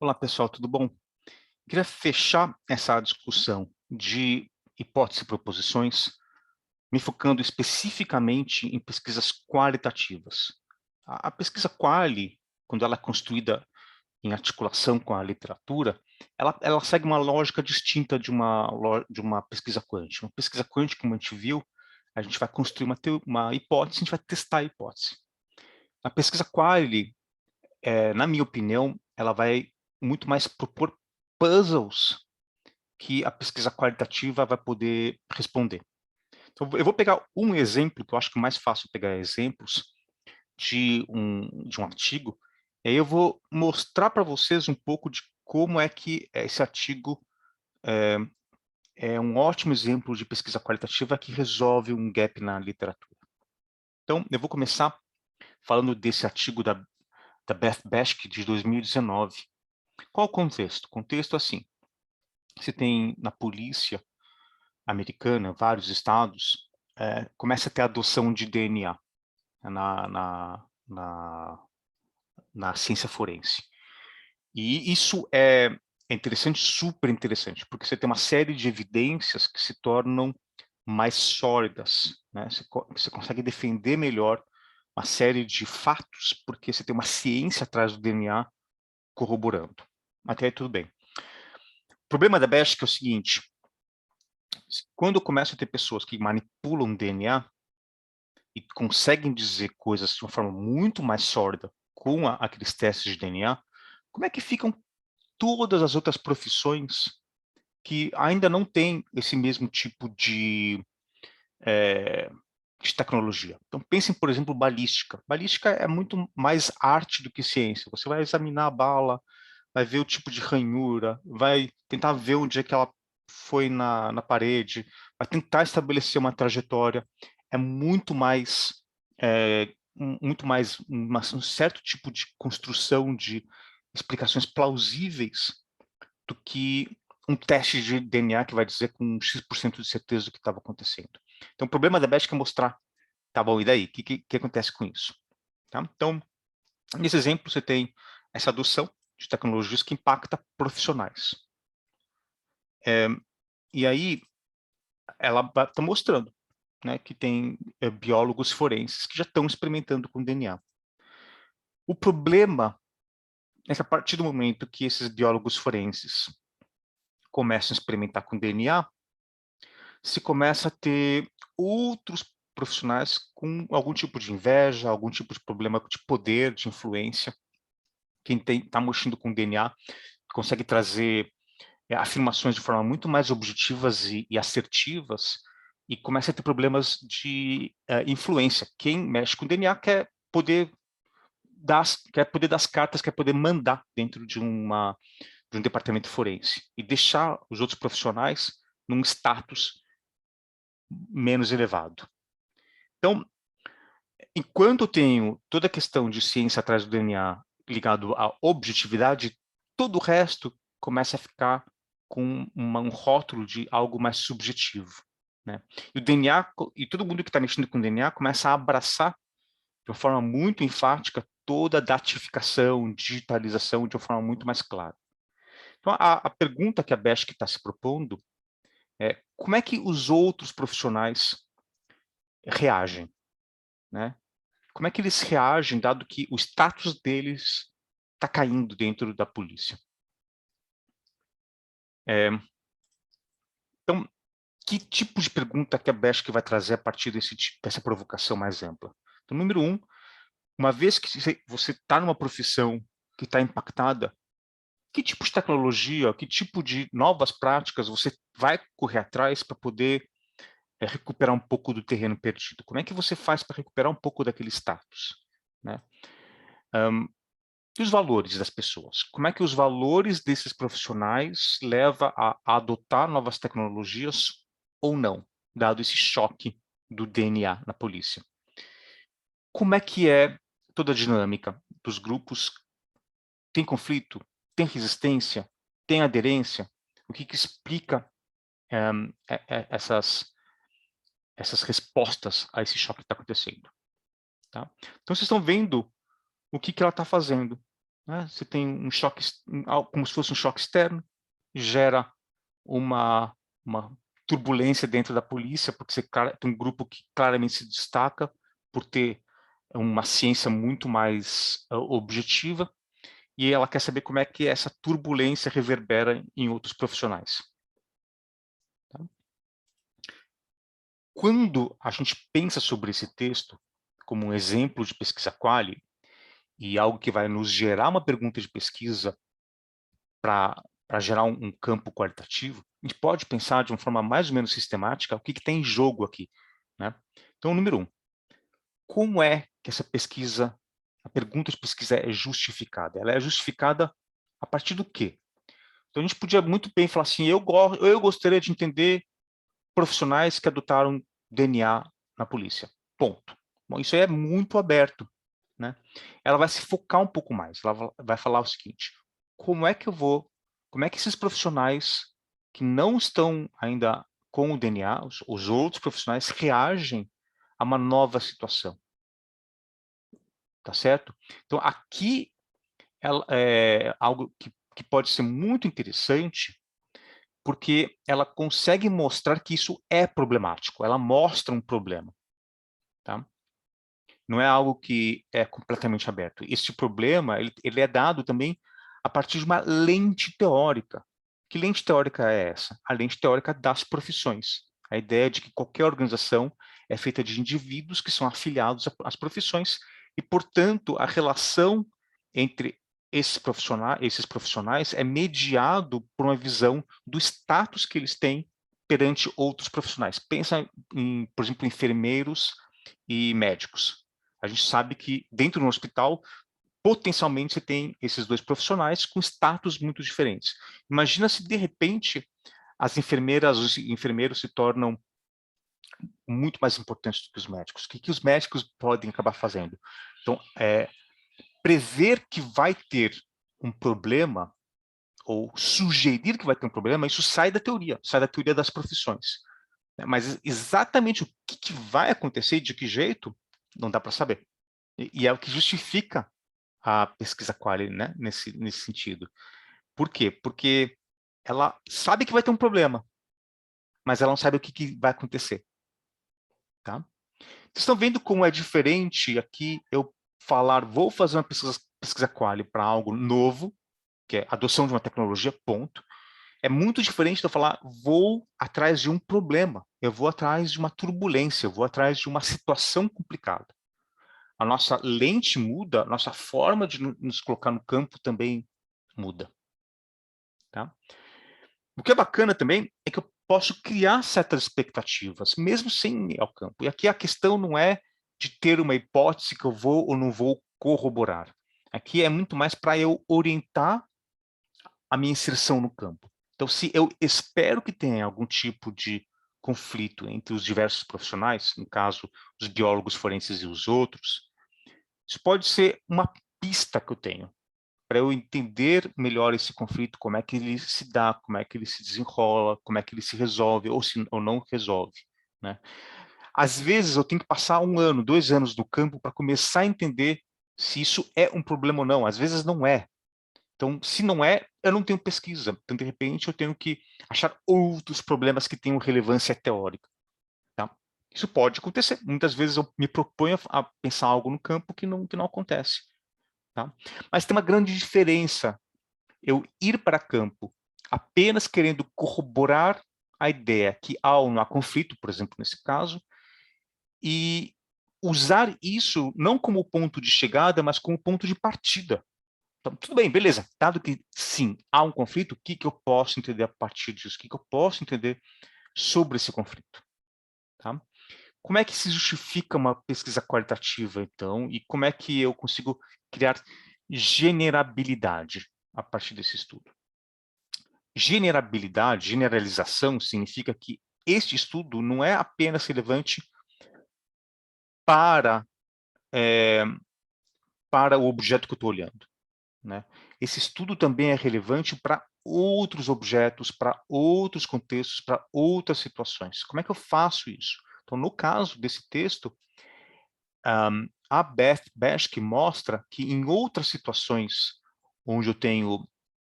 Olá, pessoal, tudo bom? Queria fechar essa discussão de hipóteses e proposições, me focando especificamente em pesquisas qualitativas. A pesquisa quali, quando ela é construída em articulação com a literatura, ela segue uma lógica distinta de uma pesquisa quântica. Uma pesquisa quântica, como a gente viu, a gente vai construir uma hipótese, a gente vai testar a hipótese. A pesquisa quali, na minha opinião, ela vai muito mais propor puzzles que a pesquisa qualitativa vai poder responder. Então, eu vou pegar um exemplo, que eu acho que é mais fácil pegar exemplos de um artigo, e aí eu vou mostrar para vocês um pouco de como é que esse artigo é, é um ótimo exemplo de pesquisa qualitativa que resolve um gap na literatura. Então, eu vou começar falando desse artigo da Beth Bashk, de 2019. Qual o contexto? O contexto é assim, você tem na polícia americana, vários estados, começa a ter adoção de DNA na, na, na, na ciência forense. E isso é interessante, super interessante, porque você tem uma série de evidências que se tornam mais sólidas, né? Você consegue defender melhor uma série de fatos, porque você tem uma ciência atrás do DNA corroborando. Até aí tudo bem. O problema da BEST é o seguinte, quando começa a ter pessoas que manipulam DNA, e conseguem dizer coisas de uma forma muito mais sólida com aqueles testes de DNA, como é que ficam todas as outras profissões que ainda não têm esse mesmo tipo eh, de tecnologia? Então, pensem, por exemplo, balística. Balística é muito mais arte do que ciência. Você vai examinar a bala, vai ver o tipo de ranhura, vai tentar ver onde é que ela foi na parede, vai tentar estabelecer uma trajetória. É muito mais, um certo tipo de construção de explicações plausíveis do que um teste de DNA que vai dizer com X% de certeza o que estava acontecendo. Então, o problema da BEST é mostrar, tá bom, e daí? O que acontece com isso? Tá? Então, nesse exemplo, você tem essa adoção de tecnologias que impacta profissionais. E aí, ela está mostrando, né, que tem biólogos forenses que já estão experimentando com DNA. O problema é que a partir do momento que esses biólogos forenses começam a experimentar com DNA, se começa a ter outros profissionais com algum tipo de inveja, algum tipo de problema de poder, de influência. Quem está mexendo com DNA consegue trazer afirmações de forma muito mais objetivas e assertivas e começa a ter problemas de influência. Quem mexe com DNA quer poder dar as cartas, quer poder mandar dentro de um departamento forense e deixar os outros profissionais num status menos elevado. Então, enquanto eu tenho toda a questão de ciência atrás do DNA ligado à objetividade, todo o resto começa a ficar com um rótulo de algo mais subjetivo, né? E o DNA, e todo mundo que está mexendo com o DNA começa a abraçar de uma forma muito enfática toda a datificação, digitalização de uma forma muito mais clara. Então, a pergunta que a Beshk está se propondo é como é que os outros profissionais reagem, né? Como é que eles reagem, dado que o status deles está caindo dentro da polícia? Então, que tipo de pergunta que a Beshk vai trazer a partir dessa provocação mais ampla? Então, número um, uma vez que você está numa profissão que está impactada, que tipo de tecnologia, que tipo de novas práticas você vai correr atrás para poder recuperar um pouco do terreno perdido? Como é que você faz para recuperar um pouco daquele status, né? E os valores das pessoas? Como é que os valores desses profissionais levam a adotar novas tecnologias ou não, dado esse choque do DNA na polícia? Como é que é toda a dinâmica dos grupos? Tem conflito? Tem resistência? Tem aderência? O que explica essas respostas a esse choque que está acontecendo? Tá? Então, vocês estão vendo o que ela está fazendo. né? Você tem um choque, como se fosse um choque externo, gera uma turbulência dentro da polícia, porque você tem um grupo que claramente se destaca por ter uma ciência muito mais objetiva, e ela quer saber como é que essa turbulência reverbera em outros profissionais. Tá? Quando a gente pensa sobre esse texto como um exemplo de pesquisa quali, e algo que vai nos gerar uma pergunta de pesquisa para gerar um campo qualitativo, a gente pode pensar de uma forma mais ou menos sistemática o que tem em jogo aqui, né? Então, número 1, como é que essa pesquisa, a pergunta de pesquisa é justificada? Ela é justificada a partir do quê? Então, a gente podia muito bem falar assim, eu gostaria de entender profissionais que adotaram DNA na polícia. Ponto. Bom, isso aí é muito aberto, né? Ela vai se focar um pouco mais. Ela vai falar o seguinte: como é que como é que esses profissionais que não estão ainda com o DNA, os outros profissionais reagem a uma nova situação, tá certo? Então aqui ela é algo que pode ser muito interessante, porque ela consegue mostrar que isso é problemático. Ela mostra um problema, tá? Não é algo que é completamente aberto. Este problema, ele é dado também a partir de uma lente teórica. Que lente teórica é essa? A lente teórica das profissões. A ideia de que qualquer organização é feita de indivíduos que são afiliados às profissões e, portanto, a relação entre esses profissionais é mediado por uma visão do status que eles têm perante outros profissionais. Pensa em, por exemplo, enfermeiros e médicos. A gente sabe que dentro do hospital, potencialmente, você tem esses dois profissionais com status muito diferentes. Imagina se, de repente, as enfermeiras, os enfermeiros se tornam muito mais importantes do que os médicos. O que os médicos podem acabar fazendo? Então, prever que vai ter um problema ou sugerir que vai ter um problema, isso sai da teoria das profissões. Mas exatamente o que vai acontecer e de que jeito, não dá para saber. E é o que justifica a pesquisa quali, né, nesse sentido. Por quê? Porque ela sabe que vai ter um problema, mas ela não sabe o que vai acontecer. Tá? Vocês estão vendo como é diferente aqui eu falar, vou fazer uma pesquisa quali para algo novo, que é adoção de uma tecnologia, ponto. É muito diferente de eu falar, vou atrás de um problema, eu vou atrás de uma turbulência, eu vou atrás de uma situação complicada. A nossa lente muda, a nossa forma de nos colocar no campo também muda. Tá? O que é bacana também é que eu posso criar certas expectativas, mesmo sem ir ao campo. E aqui a questão não é de ter uma hipótese que eu vou ou não vou corroborar. Aqui é muito mais para eu orientar a minha inserção no campo. Então, se eu espero que tenha algum tipo de conflito entre os diversos profissionais, no caso, os biólogos forenses e os outros, isso pode ser uma pista que eu tenho para eu entender melhor esse conflito, como é que ele se dá, como é que ele se desenrola, como é que ele se resolve ou não resolve, né? Às vezes eu tenho que passar 1 ano, 2 anos no campo para começar a entender se isso é um problema ou não. Às vezes não é. Então, se não é, eu não tenho pesquisa. Então, de repente, eu tenho que achar outros problemas que tenham relevância teórica. Tá? Isso pode acontecer. Muitas vezes eu me proponho a pensar algo no campo que não acontece. Tá? Mas tem uma grande diferença eu ir para campo apenas querendo corroborar a ideia que há ou não há conflito, por exemplo, nesse caso, e usar isso não como ponto de chegada, mas como ponto de partida. Então, tudo bem, beleza. Dado que, sim, há um conflito, o que eu posso entender a partir disso? O que eu posso entender sobre esse conflito? Tá? Como é que se justifica uma pesquisa qualitativa, então, e como é que eu consigo criar generabilidade a partir desse estudo? Generabilidade, generalização, significa que este estudo não é apenas relevante para, é, para o objeto que eu estou olhando, né? Esse estudo também é relevante para outros objetos, para outros contextos, para outras situações. Como é que eu faço isso? Então, no caso desse texto, a Beth Bashke mostra que em outras situações onde eu tenho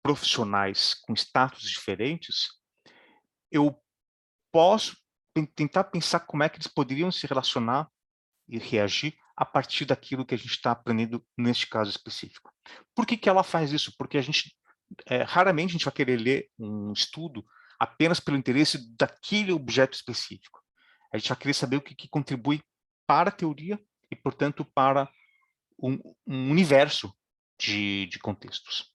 profissionais com status diferentes, eu posso tentar pensar como é que eles poderiam se relacionar e reagir a partir daquilo que a gente está aprendendo neste caso específico. Por que que ela faz isso? Porque a gente, raramente a gente vai querer ler um estudo apenas pelo interesse daquele objeto específico. A gente vai querer saber o que contribui para a teoria e, portanto, para um universo de contextos.